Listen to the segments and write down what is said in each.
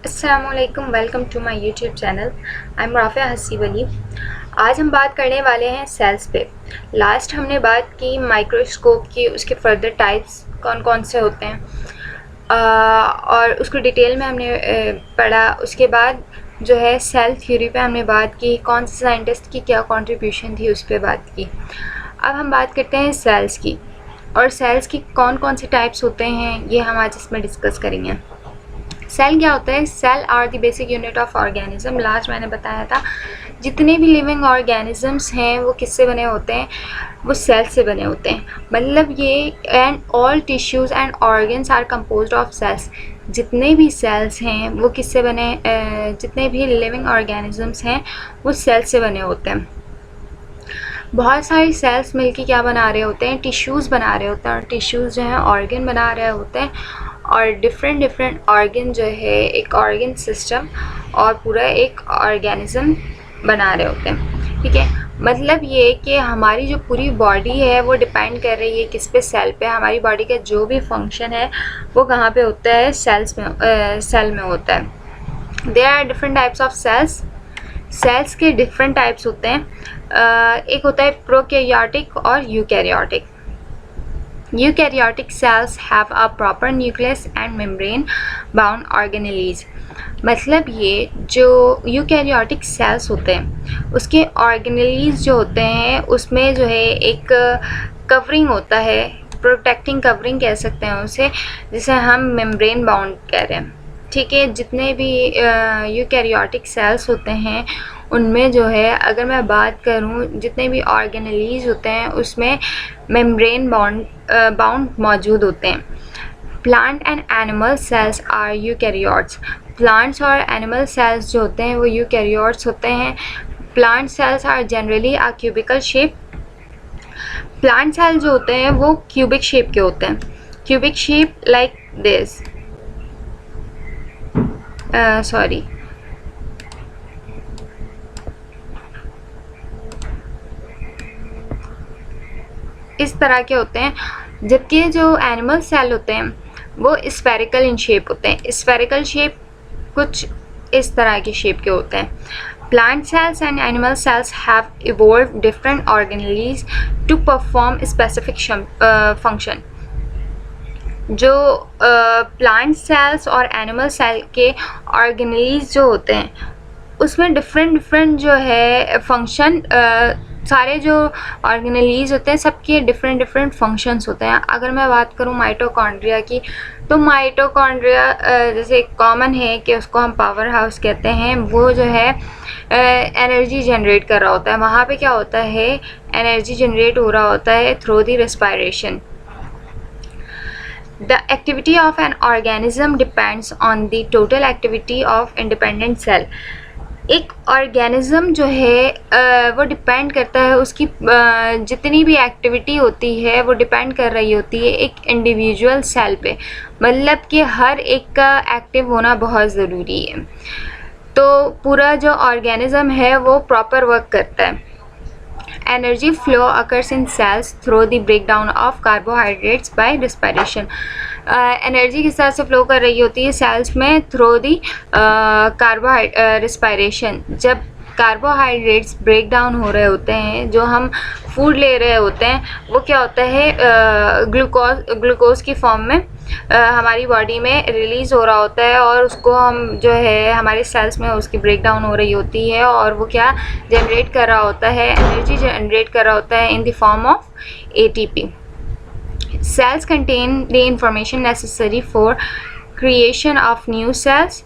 अस्सलामुअलैकुम, welcome to my YouTube channel. I am Rafia Haseeb Ali. आज हम बात करने वाले हैं सेल्स पे। लास्ट हमने बात की माइक्रोस्कोप की, उसके फर्दर टाइप्स कौन कौन से होते हैं और उसको डिटेल में हमने पढ़ा। उसके बाद जो है सेल थ्योरी पे हमने बात की, कौन से साइंटिस्ट की क्या कंट्रीब्यूशन थी उस पर बात की। अब हम बात करते हैं सेल्स की, और सेल्स की कौन कौन से टाइप्स होते हैं ये हम आज इसमें डिस्कस करेंगे। सेल क्या होता है? Cell are the basic unit of organism. Last मैंने बताया था जितने भी लिविंग ऑर्गेनिजम्स हैं वो किससे बने होते हैं? वो सेल से बने होते हैं। मतलब ये and all tissues and organs are composed of cells. जितने भी सेल्स हैं वो किससे बने, जितने भी लिविंग ऑर्गेनिजम्स हैं वो सेल से बने होते हैं। बहुत सारी सेल्स मिलके क्या बना रहे होते हैं? टिश्यूज़ बना रहे होते हैं, और टिश्यूज़ जो है ऑर्गन बना रहे होते हैं, और डिफरेंट ऑर्गन जो है एक ऑर्गन सिस्टम और पूरा एक ऑर्गेनिज्म बना रहे होते हैं। ठीक है, मतलब ये कि हमारी जो पूरी बॉडी है वो डिपेंड कर रही है किस पे? सेल पे। हमारी बॉडी का जो भी फंक्शन है वो कहाँ पे होता है? सेल में होता है। There are different types of cells. Cells के डिफरेंट टाइप्स होते हैं। एक होता है प्रोकैरियोटिक और eukaryotic. Eukaryotic cells have a proper nucleus and membrane bound organelles। मतलब ये जो यूकैरियोटिक सेल्स होते हैं उसके ऑर्गेनेलीज जो होते हैं उसमें जो है एक कवरिंग होता है, प्रोटेक्टिंग कवरिंग कह सकते हैं उसे, जिसे हम मेम्ब्रेन बाउंड कह रहे हैं। ठीक है, जितने भी यूकैरियोटिक सेल्स होते हैं उनमें जो है, अगर मैं बात करूं, जितने भी ऑर्गेनेलीज होते हैं उसमें मेम्ब्रेन बाउंड मौजूद होते हैं। Plant and animal cells are eukaryotes. Plants और एनिमल सेल्स जो होते हैं वो यूकैरियोट्स होते हैं। Plant cells are generally a cubical shape. Plant cell जो होते हैं वो क्यूबिक शेप के होते हैं। Cubic shape like this, sorry, इस तरह के होते हैं। जबकि जो एनिमल सेल होते हैं वो स्फेरिकल इन शेप होते हैं। स्फेरिकल शेप कुछ इस तरह के शेप के होते हैं। Plant cells and animal cells have evolved different organelles to perform specific function. जो प्लांट सेल्स और एनिमल सेल के ऑर्गेनेलीज जो होते हैं उसमें डिफरेंट जो है फंक्शन, सारे जो ऑर्गेनेलीज होते हैं सबके डिफरेंट फंक्शंस होते हैं। अगर मैं बात करूं माइटोकॉन्ड्रिया की, तो माइटोकॉन्ड्रिया जैसे कॉमन है कि उसको हम पावर हाउस कहते हैं। वो जो है एनर्जी जनरेट कर रहा होता है। वहाँ पे क्या होता है? एनर्जी जनरेट हो रहा होता है through the respiration. The activity of an organism depends on the total activity of independent cell। एक ऑर्गेनिज्म जो है वो डिपेंड करता है, उसकी जितनी भी एक्टिविटी होती है वो डिपेंड कर रही होती है एक इंडिविजुअल सेल पे। मतलब कि हर एक का एक्टिव होना बहुत ज़रूरी है, तो पूरा जो ऑर्गेनिज्म है वो प्रॉपर वर्क करता है। Energy flow occurs in cells through the breakdown of carbohydrates by respiration। Energy किस तरह से फ्लो कर रही होती है सेल्स में? Through the respiration. जब कार्बोहाइड्रेट्स ब्रेक डाउन हो रहे होते हैं, जो हम फूड ले रहे होते हैं, वो क्या होता है? ग्लूकोज की फॉर्म में हमारी बॉडी में रिलीज़ हो रहा होता है, और उसको हम जो है हमारे सेल्स में उसकी ब्रेक डाउन हो रही होती है, और वो क्या जनरेट कर रहा होता है? एनर्जी जनरेट कर रहा होता है in the form of ATP। Cells contain the information necessary for creation of new cells।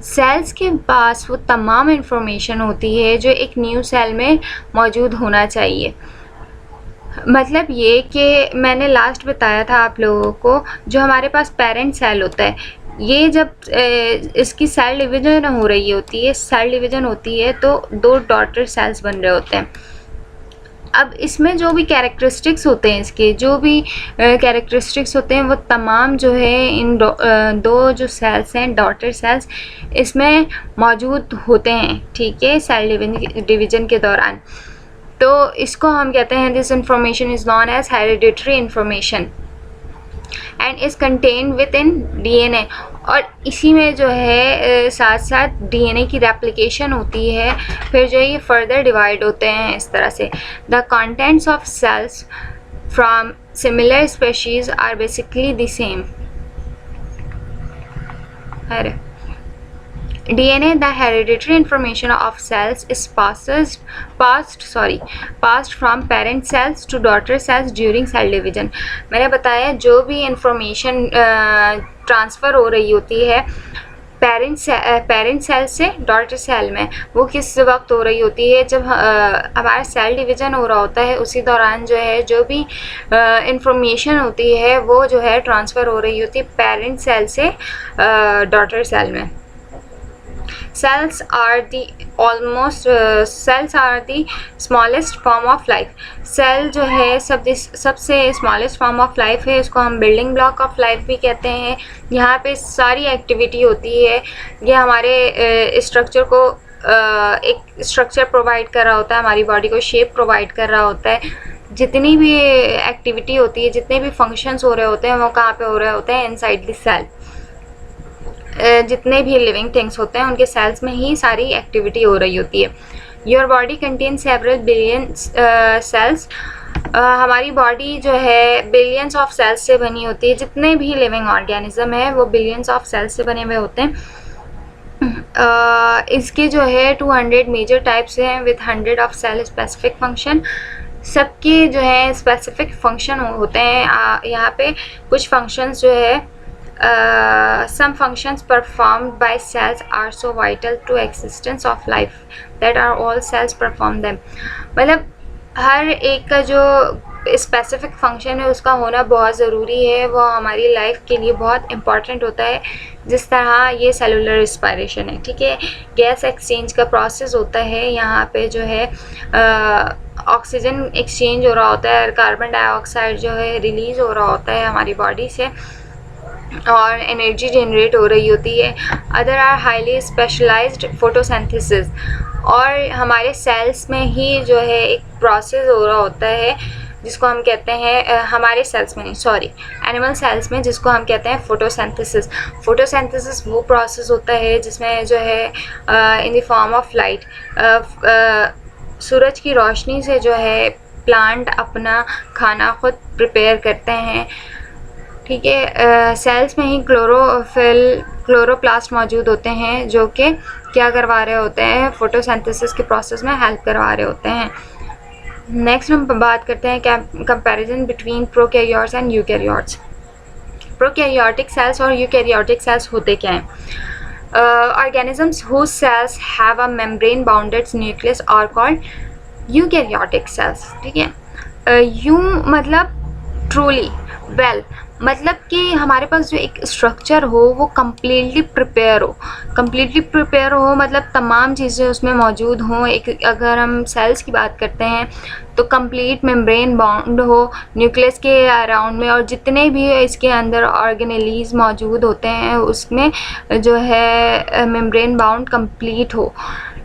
Cells के पास वो तमाम इंफॉर्मेशन होती है जो एक न्यू सेल में मौजूद होना चाहिए। मतलब ये कि मैंने लास्ट बताया था आप लोगों को, जो हमारे पास पेरेंट सेल होता है, ये जब इसकी सेल डिवीज़न हो रही होती है, सेल डिवीज़न होती है तो दो डॉटर सेल्स बन रहे होते हैं। अब इसमें जो भी कैरेक्टरिस्टिक्स होते हैं, इसके जो भी कैरेक्टरिस्टिक्स होते हैं वो तमाम जो है इन दो जो सेल्स हैं, डॉटर सेल्स, इसमें मौजूद होते हैं। ठीक है, सेल डिवीज़न के दौरान। तो इसको हम कहते हैं, this information is known as hereditary information and is contain within DNA। और इसी में जो है साथ साथ डीएनए की रेप्लिकेशन होती है, फिर जो ये फर्दर डिवाइड होते हैं इस तरह से। The contents of cells from similar species are basically the same. DNA, the hereditary information of cells, is passed from parent cells to daughter cells during cell division। मैंने बताया जो भी इंफॉर्मेशन ट्रांसफ़र हो रही होती है पेरेंट सेल से daughter cell में, वो किस वक्त हो रही होती है? जब हमारा सेल डिवीज़न हो रहा होता है, उसी दौरान जो है जो भी इंफॉर्मेशन होती है वो जो है ट्रांसफ़र हो रही होती है पेरेंट सेल से डॉटर सेल में। Cells are the smallest form of life। Cell जो है सबसे स्मॉलेस्ट फॉर्म ऑफ लाइफ है, इसको हम बिल्डिंग ब्लॉक ऑफ लाइफ भी कहते हैं। यहाँ पे सारी एक्टिविटी होती है, ये हमारे स्ट्रक्चर को एक स्ट्रक्चर प्रोवाइड कर रहा होता है, हमारी बॉडी को शेप प्रोवाइड कर रहा होता है। जितनी भी एक्टिविटी होती है, जितने भी फंक्शंस हो रहे होते हैं, वो कहाँ पे हो रहे होते हैं? Inside the cell. जितने भी लिविंग थिंग्स होते हैं उनके सेल्स में ही सारी एक्टिविटी हो रही होती है। Your body contain several billions cells. हमारी बॉडी जो है बिलियंस ऑफ सेल्स से बनी होती है। जितने भी लिविंग ऑर्गेनिज्म है वो बिलियंस ऑफ सेल्स से बने हुए होते हैं। इसके जो है 200 मेजर टाइप्स हैं with 100 of cell specific function. सबके जो है स्पेसिफिक फंक्शन होते हैं। यहाँ पे कुछ फंक्शंस जो है some functions performed by cells are so vital to existence of life that are all cells perform them। मतलब हर एक का जो स्पेसिफिक फंक्शन है उसका होना बहुत ज़रूरी है, वो हमारी लाइफ के लिए बहुत इम्पॉर्टेंट होता है। जिस तरह ये सेलुलर रिस्पायरेशन है, ठीक है, गैस एक्सचेंज का प्रोसेस होता है। यहाँ पे जो है ऑक्सीजन एक्सचेंज हो रहा होता है, कार्बन डाइऑक्साइड जो है रिलीज़ हो रहा होता है हमारी बॉडी से और एनर्जी जनरेट हो रही होती है। Other are highly specialized photosynthesis. और हमारे सेल्स में ही जो है एक प्रोसेस हो रहा होता है जिसको हम कहते हैं हमारे सेल्स में नहीं, सॉरी, एनिमल सेल्स में, जिसको हम कहते हैं फोटोसिंथेसिस। फोटोसिंथेसिस वो प्रोसेस होता है जिसमें जो है in the form of light, सूरज की रोशनी से जो है प्लांट अपना खाना खुद प्रिपेयर करते हैं, ठीक है। सेल्स में ही क्लोरोप्लास्ट मौजूद होते हैं जो कि क्या करवा रहे होते हैं? फोटोसिंथेसिस के प्रोसेस में हेल्प करवा रहे होते हैं। नेक्स्ट हम बात करते हैं comparison between prokaryotes and eukaryotes. Prokaryotic cells और यूकैरियोटिक सेल्स होते क्या हैं? Organisms whose cells have a membrane bounded nucleus are called eukaryotic cells, ठीक है। यू मतलब ट्रूली, वेल मतलब कि हमारे पास जो एक स्ट्रक्चर हो वो कम्प्लीटली प्रिपेयर हो, मतलब तमाम चीज़ें उसमें मौजूद हों। एक अगर हम सेल्स की बात करते हैं तो कंप्लीट मेम्ब्रेन बाउंड हो न्यूक्लियस के अराउंड में, और जितने भी इसके अंदर ऑर्गेनेलीज मौजूद होते हैं उसमें जो है मेम्ब्रेन बाउंड कंप्लीट हो।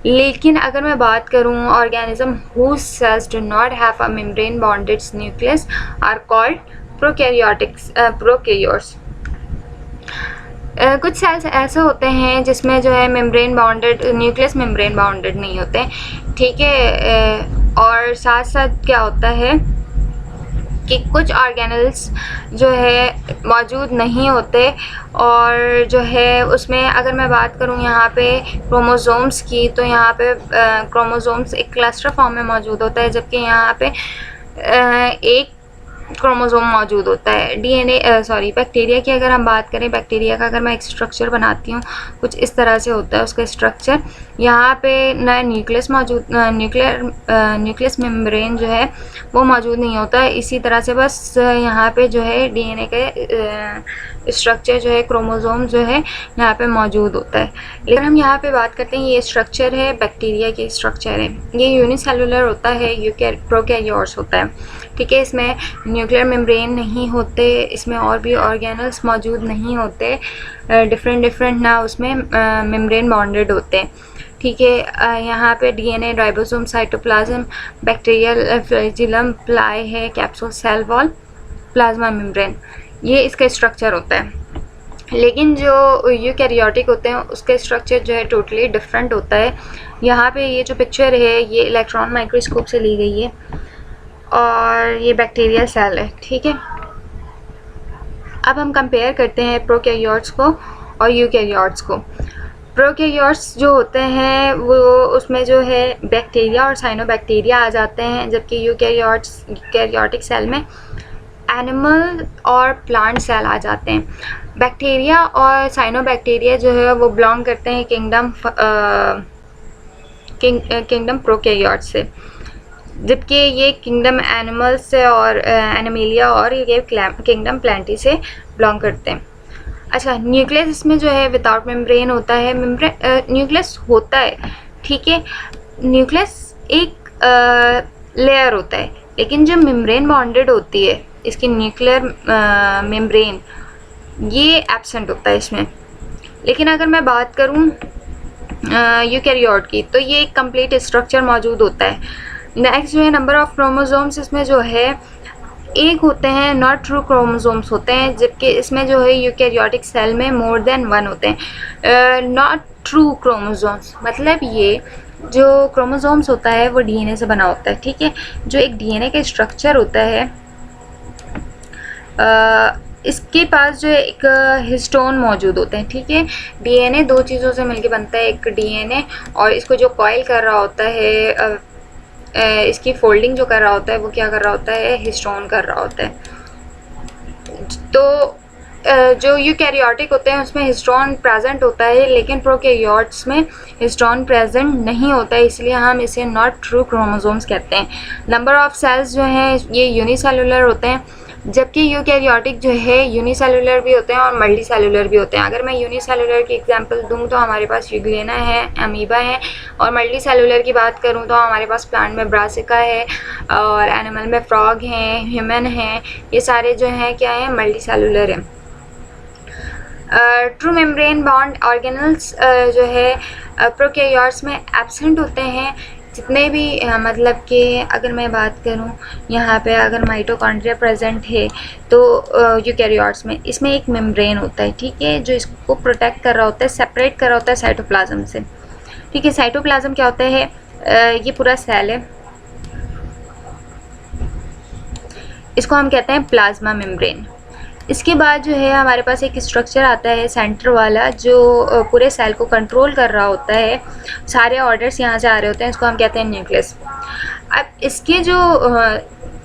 लेकिन अगर मैं बात करूं organism whose cells do not have a membrane bounded nucleus are called prokaryotes. कुछ सेल्स ऐसे होते हैं जिसमें जो है membrane bounded nucleus membrane bounded नहीं होते, ठीक है। और साथ साथ क्या होता है कि कुछ ऑर्गेनल्स जो है मौजूद नहीं होते, और जो है उसमें अगर मैं बात करूं यहाँ पे क्रोमोसोम्स की, तो यहाँ पे क्रोमोसोम्स एक क्लस्टर फॉर्म में मौजूद होता है, जबकि यहाँ पे एक क्रोमोसोम मौजूद होता है। बैक्टीरिया की अगर हम बात करें, बैक्टीरिया का अगर मैं एक स्ट्रक्चर बनाती हूँ कुछ इस तरह से होता है उसका स्ट्रक्चर। यहाँ पे ना न्यूक्लियस मेम्ब्रेन जो है वो मौजूद नहीं होता है। इसी तरह से बस यहाँ पे जो है डीएनए का स्ट्रक्चर जो है, क्रोमोसोम जो है यहाँ पे मौजूद होता है। लेकिन हम यहाँ पे बात करते हैं ये स्ट्रक्चर है बैक्टीरिया की स्ट्रक्चर है, ये यूनिसेलुलर होता है, प्रोकैरियोट्स होता है, ठीक है। इसमें न्यूक्लियर मेम्ब्रेन नहीं होते, इसमें और भी ऑर्गेनल्स मौजूद नहीं होते, डिफरेंट ना उसमें मेम्ब्रेन बाउंडेड होते हैं, ठीक है। यहाँ पे DNA, ribosome, cytoplasm, bacterial flagellum, प्लाई है, capsule, cell wall, plasma membrane, ये इसका स्ट्रक्चर होता है। लेकिन जो यूकैरियोटिक होते हैं उसका स्ट्रक्चर जो है टोटली डिफरेंट होता है। यहाँ पे ये जो पिक्चर है ये इलेक्ट्रॉन माइक्रोस्कोप से ली गई है और ये बैक्टीरिया सेल है, ठीक है। अब हम कंपेयर करते हैं प्रोकैरियोट्स को और यूकैरियोट्स को। प्रोकैरियोट्स जो होते हैं वो उसमें जो है बैक्टीरिया और साइनोबैक्टीरिया आ जाते हैं, जबकि यूकैरियोटिक सेल में एनिमल और प्लांट सेल आ जाते हैं। बैक्टीरिया और साइनोबैक्टीरिया जो है वो बिलोंग करते हैं किंगडम प्रोकैरियोट से, जबकि ये किंगडम एनिमल्स से और एनिमेलिया और ये किंगडम प्लांटी से बिलोंग करते हैं। अच्छा, न्यूक्लियस इसमें जो है विदाउट मेम्ब्रेन होता है। न्यूक्लियस होता है, ठीक है। न्यूक्लियस एक लेयर होता है, लेकिन जो मेम्ब्रेन बॉन्डेड होती है इसकी न्यूक्लियर मेम्ब्रेन, ये एब्सेंट होता है इसमें। लेकिन अगर मैं बात करूँ यूकैरियोट की, तो ये एक कंप्लीट स्ट्रक्चर मौजूद होता है। नेक्स्ट जो है नंबर ऑफ क्रोमोसोम्स, इसमें जो है एक होते हैं नॉट ट्रू क्रोमोसोम्स होते हैं, जबकि इसमें जो है यूकैरियोटिक सेल में मोर देन वन होते हैं। नॉट ट्रू क्रोमोसोम्स मतलब ये जो क्रोमोसोम्स होता है वो डीएनए से बना होता है, ठीक है। जो एक डीएनए का स्ट्रक्चर होता है इसके पास जो एक हिस्टोन मौजूद होते हैं, ठीक है। डीएनए दो चीज़ों से मिलकर बनता है, एक डीएनए और इसको जो कॉइल कर रहा होता है, इसकी फोल्डिंग जो कर रहा होता है वो क्या कर रहा होता है, हिस्टोन कर रहा होता है। तो जो यूकैरियोटिक होते हैं उसमें हिस्टोन प्रेजेंट होता है, लेकिन प्रोकैरियोट्स में हिस्टोन प्रेजेंट नहीं होता है, इसलिए हम इसे नॉट ट्रू क्रोमोसोम्स कहते हैं। नंबर ऑफ सेल्स जो हैं ये यूनिसेलुलर होते हैं, जबकि यूकैरियोटिक जो है यूनिसेलुलर भी होते हैं और मल्टीसेलुलर भी होते हैं। अगर मैं यूनिसेलुलर की एग्जांपल दूं तो हमारे पास यूग्लेना है, अमीबा है, और मल्टीसेलुलर की बात करूं तो हमारे पास प्लांट में ब्रासिका है और एनिमल में फ्रॉग हैं, ह्यूमन हैं। ये सारे जो हैं क्या हैं, मल्टीसेलुलर हैं। ट्रू मेम्ब्रेन बॉन्ड ऑर्गेनल्स जो है प्रोकैरियोट्स में एब्सेंट होते हैं। जितने भी मतलब कि अगर मैं बात करूं यहाँ पे अगर माइटोकॉन्ड्रिया प्रेजेंट है तो यूकैरियोट्स में इसमें एक मेम्ब्रेन होता है, ठीक है, जो इसको प्रोटेक्ट कर रहा होता है, सेपरेट कर रहा होता है साइटोप्लाज्म से, ठीक है। साइटोप्लाज्म क्या होता है, ये पूरा सेल है, इसको हम कहते हैं प्लाज्मा मेम्ब्रेन। इसके बाद जो है हमारे पास एक स्ट्रक्चर आता है सेंटर वाला, जो पूरे सेल को कंट्रोल कर रहा होता है, सारे ऑर्डर्स यहाँ से आ रहे होते हैं, इसको हम कहते हैं न्यूक्लियस। अब इसके जो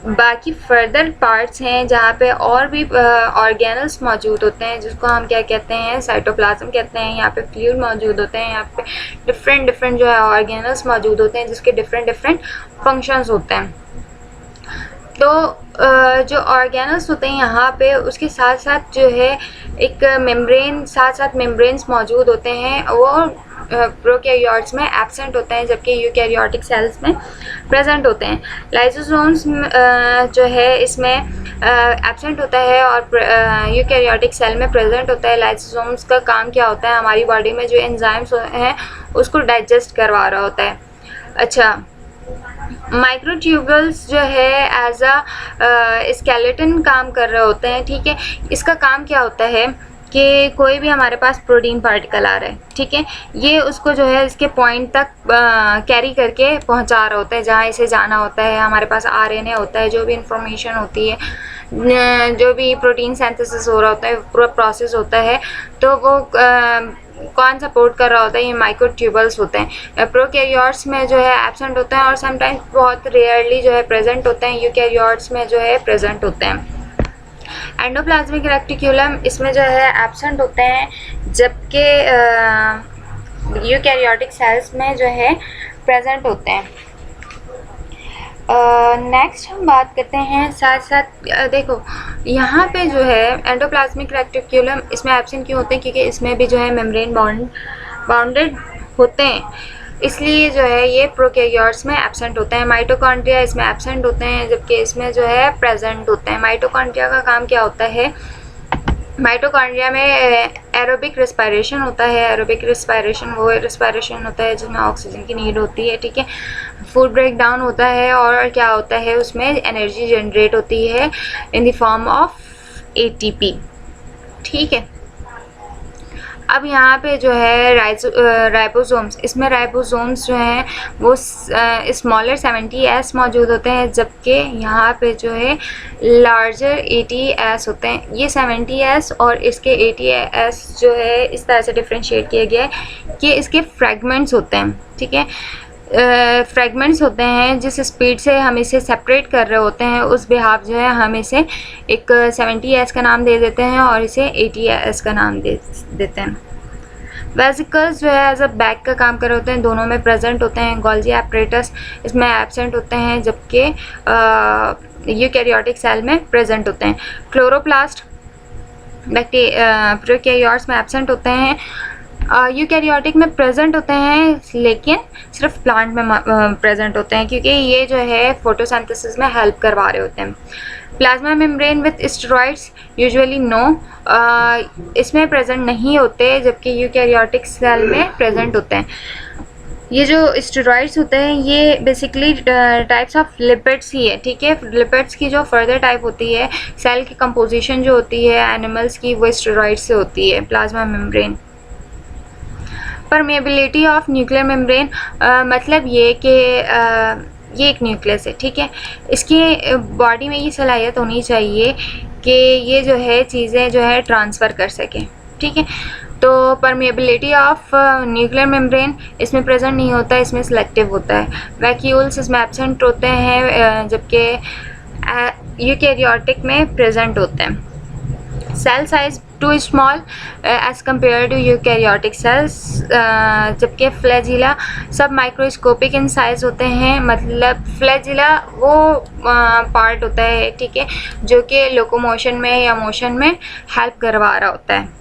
बाकी फर्दर पार्ट्स हैं जहाँ पे और भी ऑर्गेनल्स मौजूद होते हैं, जिसको हम क्या कहते हैं, साइटोप्लाज्म कहते हैं। यहाँ पे फ्लूइड मौजूद होते हैं, यहाँ पे डिफरेंट जो है ऑर्गेनल्स मौजूद होते हैं, जिसके डिफरेंट फंक्शंस होते हैं। तो जो ऑर्गेनल्स होते हैं यहाँ पे उसके साथ साथ जो है एक मेम्ब्रेन, साथ मेम्ब्रेन्स मौजूद होते हैं, वो प्रोकैरियोट्स में एब्सेंट होते हैं, जबकि यूकैरियोटिक सेल्स में प्रेजेंट होते हैं। लाइसोसोम्स जो है इसमें एब्सेंट होता है और यूकैरियोटिक सेल में प्रेजेंट होता है। लाइसोसोम्स का काम क्या होता है, हमारी बॉडी में जो एंजाइम्स हैं उसको डाइजेस्ट करवा रहा होता है। अच्छा, माइक्रोट्यूबल्स जो है एज अ स्केलेटन काम कर रहे होते हैं, ठीक है। इसका काम क्या होता है कि कोई भी हमारे पास प्रोटीन पार्टिकल आ रहा है, ठीक है, ये उसको जो है इसके पॉइंट तक कैरी करके पहुंचा रहा होता है जहाँ इसे जाना होता है। हमारे पास आरएनए होता है, जो भी इंफॉर्मेशन होती है, जो भी प्रोटीन सिंथेसिस हो रहा होता है, पूरा प्रोसेस होता है, तो वो कौन सपोर्ट कर रहा होता है, ये माइक्रोट्यूबल्स होते हैं। प्रोकैरियोट्स में जो है एब्सेंट होते हैं और समटाइम्स बहुत रेयरली जो है प्रेजेंट होते हैं, यूकैरियोट्स में जो है प्रेजेंट होते हैं। एंडोप्लाज्मिक रेटिक्यूलम इसमें जो है एब्सेंट होते हैं, जबकि यूकैरियोटिक सेल्स में जो है प्रेजेंट होते हैं। नेक्स्ट हम बात करते हैं साथ साथ देखो यहाँ पे जो है एंडोप्लाज्मिक रेटिक्यूलम इसमें एब्सेंट क्यों होते हैं, क्योंकि इसमें भी जो है मेम्ब्रेन बाउंडेड होते हैं, इसलिए जो है ये प्रोकैरियोट्स में एब्सेंट होते हैं। माइटोकॉन्ड्रिया इसमें एब्सेंट होते हैं, जबकि इसमें जो है प्रेजेंट होते हैं। माइटोकॉन्ड्रिया का काम क्या होता है, माइटोकॉन्ड्रिया में एरोबिक रेस्पिरेशन होता है। एरोबिक रेस्पिरेशन वो रेस्पिरेशन होता है जिसमें ऑक्सीजन की नीड होती है, ठीक है। फूड ब्रेक डाउन होता है और क्या होता है, उसमें एनर्जी जनरेट होती है in the form of ATP, ठीक है। अब यहाँ पे जो है राइबोसोम्स, इसमें राइबोसोम्स जो हैं वो स्मॉलर 70S मौजूद होते हैं, जबकि यहाँ पे जो है लार्जर 80S होते हैं। ये 70S और इसके 80S जो है इस तरह से डिफ्रेंशिएट किया गया है कि इसके फ्रेगमेंट्स होते हैं, ठीक है। फ्रेगमेंट्स होते हैं जिस स्पीड से हम इसे सेपरेट कर रहे होते हैं उस बिहाफ जो है हम इसे एक 70S का नाम दे देते हैं और इसे 80S का नाम दे देते हैं। वेसिकल्स जो है एज अ बैग का काम कर रहे होते हैं, दोनों में प्रेजेंट होते हैं। गोल्जी एपरेटस इसमें एब्सेंट होते हैं, जबकि यूकैरियोटिक सेल में प्रेजेंट होते हैं। क्लोरोप्लास्ट प्रोकैरियोट्स में एब्सेंट होते हैं, यूकैरियोटिक में प्रेजेंट होते हैं, लेकिन सिर्फ प्लांट में प्रेजेंट होते हैं क्योंकि ये जो है फोटोसिंथेसिस में हेल्प करवा रहे होते हैं। Plasma membrane with steroids usually no, इसमें प्रेजेंट नहीं होते, जबकि यूकैरियोटिक सेल में प्रेजेंट होते हैं। ये जो स्टेरॉइड्स होते हैं ये बेसिकली टाइप्स ऑफ लिपिड्स ही है, ठीक है। लिपिड्स की जो फर्दर टाइप होती है, सेल की कंपोजिशन जो होती है एनिमल्स की, वो स्टेरॉइड से होती है। Plasma membrane permeability of nuclear membrane, मतलब ये कि ये एक न्यूक्लियस है, ठीक है। इसकी बॉडी में ये सलाहियत होनी चाहिए कि ये जो है चीज़ें जो है ट्रांसफ़र कर सकें, ठीक है। तो परमेबिलिटी ऑफ न्यूक्लियर मेम्ब्रेन इसमें प्रेजेंट नहीं होता है, इसमें सिलेक्टिव होता है। वैक्यूल्स इसमें एब्सेंट होते हैं, जबकि यूकैरियोटिक में प्रेजेंट होते हैं। Cell size too small as compare to eukaryotic cells, जबकि flagella submicroscopic in size होते हैं। मतलब फ्लैजिला वो पार्ट होता है, ठीक है, जो कि लोकोमोशन में या मोशन में हेल्प करवा रहा होता है।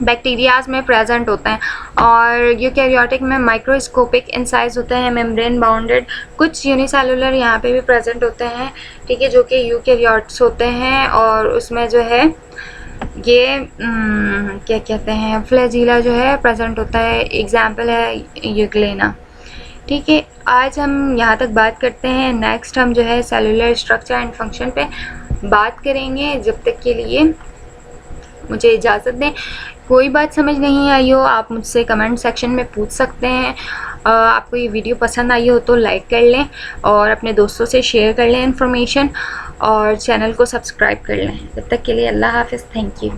बैक्टीरियाज में प्रेजेंट होते हैं और यूकैरियोटिक में माइक्रोस्कोपिक इन साइज होते हैं, मेम्ब्रेन बाउंडेड। कुछ यूनिसेलुलर यहाँ पे भी प्रेजेंट होते हैं, ठीक है, जो कि यूकैरियोट्स होते हैं और उसमें जो है ये क्या कहते हैं फ्लैजिला जो है प्रेजेंट होता है। एग्जाम्पल है यूग्लेना, ठीक है। आज हम यहाँ तक बात करते हैं, नेक्स्ट हम जो है सेलुलर स्ट्रक्चर एंड फंक्शन पे बात करेंगे। जब तक के लिए मुझे इजाज़त दें। कोई बात समझ नहीं आई हो आप मुझसे कमेंट सेक्शन में पूछ सकते हैं। आपको ये वीडियो पसंद आई हो तो लाइक कर लें और अपने दोस्तों से शेयर कर लें इन्फॉर्मेशन, और चैनल को सब्सक्राइब कर लें। तब तक के लिए अल्लाह हाफ़िज़, थैंक यू।